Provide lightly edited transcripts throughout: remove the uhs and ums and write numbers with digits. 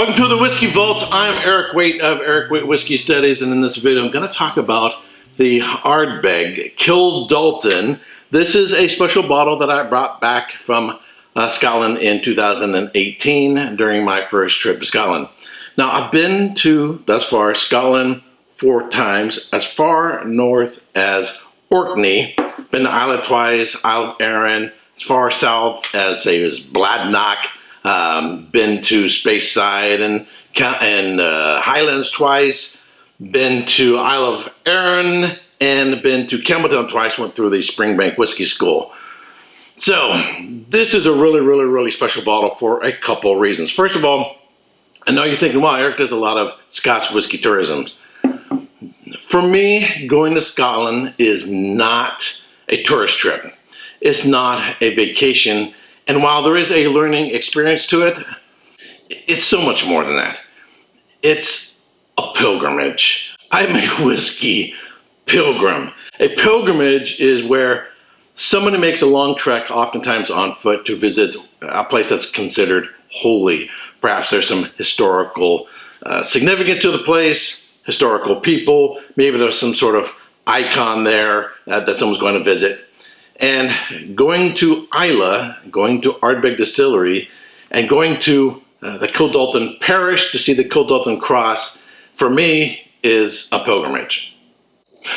Welcome to the Whiskey Vault. I'm Erik Waite of Erik Waite Whiskey Studies, and in this video I'm going to talk about the Ardbeg Kildalton. This is a special bottle that I brought back from Scotland in 2018 during my first trip to Scotland. Now I've been to, thus far, Scotland 4 times, as far north as Orkney, been to Islay twice, Isle of Arran, as far south as, say, Bladnoch, been to Speyside and Highlands twice, been to Isle of Arran, and been to Campbelltown twice, went through the Springbank Whiskey School. So this is a really special bottle for a couple reasons. First of all, I know you're thinking, wow, Erik does a lot of Scotch whiskey tourism. For me, going to Scotland is not a tourist trip. It's not a vacation. And while there is a learning experience to it, it's so much more than that. It's a pilgrimage. I'm a whiskey pilgrim. A pilgrimage is where somebody makes a long trek, oftentimes on foot, to visit a place that's considered holy. Perhaps there's some historical significance to the place, historical people, maybe there's some sort of icon there that someone's going to visit. And going to Islay, going to Ardbeg Distillery, and going to the Kildalton Parish to see the Kildalton Cross, for me, is a pilgrimage.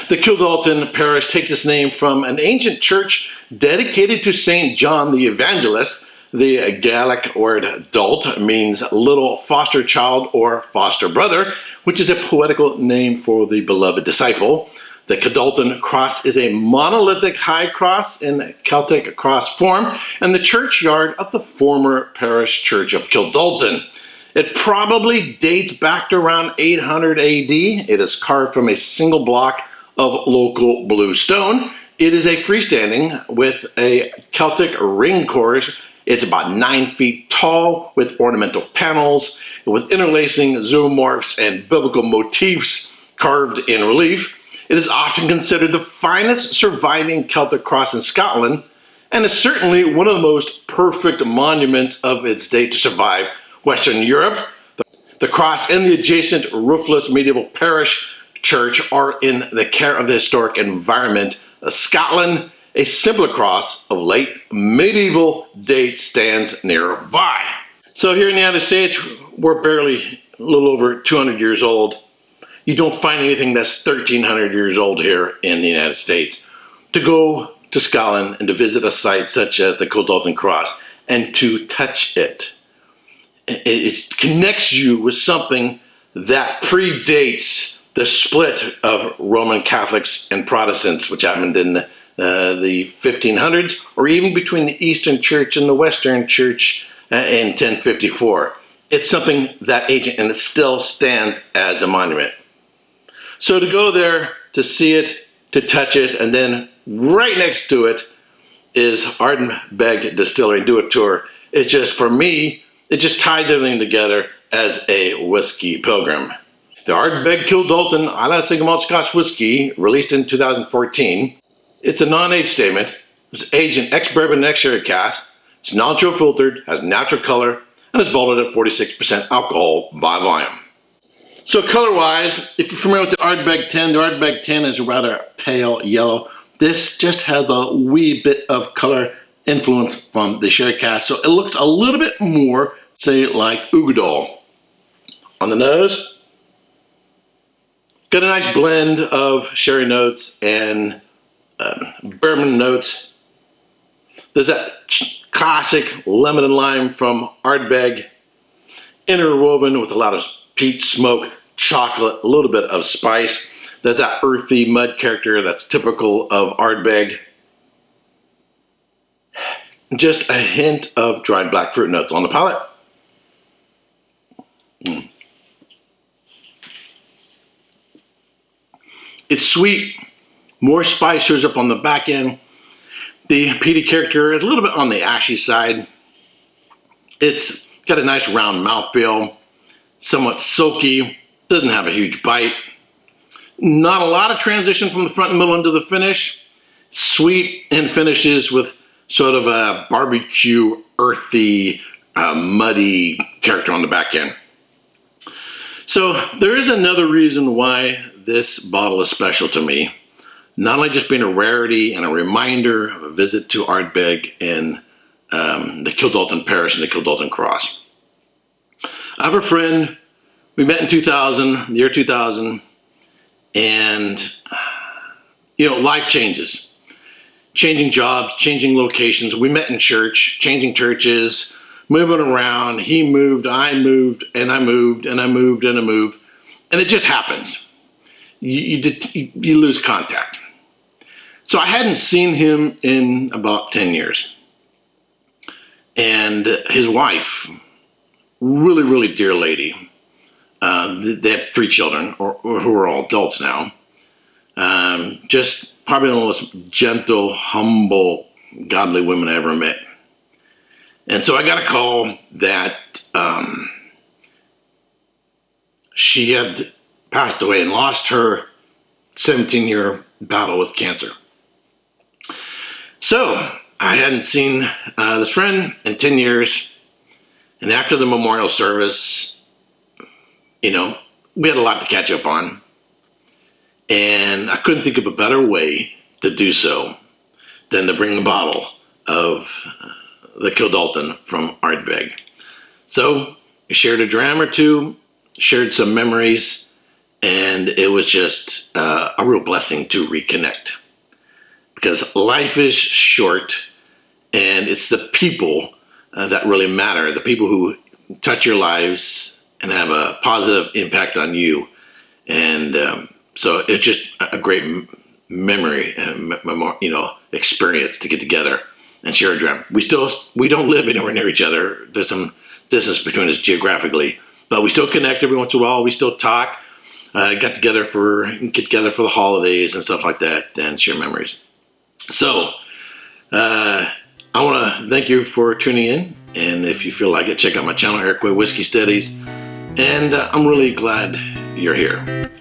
The Kildalton Parish takes its name from an ancient church dedicated to St. John the Evangelist. The Gaelic word dult means little foster child or foster brother, which is a poetical name for the beloved disciple. The Kildalton cross is a monolithic high cross in Celtic cross form and the churchyard of the former parish church of Kildalton. It probably dates back to around 800 AD. It is carved from a single block of local blue stone. It is a freestanding with a Celtic ring course. It's about 9 feet tall with ornamental panels, with interlacing zoomorphs and biblical motifs carved in relief. It is often considered the finest surviving Celtic cross in Scotland, and is certainly one of the most perfect monuments of its day to survive Western Europe. The cross and the adjacent roofless medieval parish church are in the care of the historic environment of Scotland. A simpler cross of late medieval date stands nearby. So here in the United States, we're barely a little over 200 years old. You don't find anything that's 1,300 years old here in the United States. To go to Scotland and to visit a site such as the Kildalton Cross and to touch it, it connects you with something that predates the split of Roman Catholics and Protestants, which happened in the 1500s, or even between the Eastern Church and the Western Church in 1054. It's something that ancient, and it still stands as a monument. So to go there, to see it, to touch it, and then right next to it is Ardbeg Distillery, do a tour. It's just, for me, it just ties everything together as a whiskey pilgrim. The Ardbeg Kildalton Islay Single Malt Scotch Whiskey, released in 2014. It's a non-age statement. It's aged in ex-bourbon and ex-sherry cask. It's non-chill filtered, has natural color, and is bottled at 46% alcohol by volume. So color-wise, if you're familiar with the Ardbeg 10, the Ardbeg 10 is a rather pale yellow. This just has a wee bit of color influence from the sherry cask, so it looks a little bit more, say, like Ugadal. On the nose, got a nice blend of sherry notes and bourbon notes. There's that classic lemon and lime from Ardbeg, interwoven with a lot of peat smoke, chocolate, a little bit of spice. There's that earthy mud character that's typical of Ardbeg. Just a hint of dried black fruit notes on the palate. It's sweet, more spice shows up on the back end. The peaty character is a little bit on the ashy side. It's got a nice round mouthfeel, somewhat silky, doesn't have a huge bite. Not a lot of transition from the front and middle into the finish. Sweet, and finishes with sort of a barbecue, earthy, muddy character on the back end. So there is another reason why this bottle is special to me. Not only just being a rarity and a reminder of a visit to Ardbeg in the Kildalton Parish and the Kildalton Cross. I have a friend, we met in 2000, the year 2000, and life changes. Changing jobs, changing locations. We met in church, changing churches, moving around. He moved, I moved, and I moved, and I moved, and I moved. And it just happens. You lose contact. So I hadn't seen him in about 10 years. And his wife, really, really dear lady, they have 3 children, who are all adults now. Just probably the most gentle, humble, godly women I ever met. And so I got a call that she had passed away and lost her 17-year battle with cancer. So I hadn't seen this friend in 10 years. And after the memorial service, we had a lot to catch up on. And I couldn't think of a better way to do so than to bring a bottle of the Kildalton from Ardbeg. So we shared a dram or two, shared some memories, and it was just a real blessing to reconnect. Because life is short, and it's the people that really matter, the people who touch your lives and have a positive impact on you. And so it's just a great memory and experience to get together and share a dram. We don't live anywhere near each other. There's some distance between us geographically, but we still connect every once in a while. We still talk. Get together for the holidays and stuff like that, and share memories. So I want to thank you for tuning in, and if you feel like it, check out my channel, Erik Whiskey Studies, and I'm really glad you're here.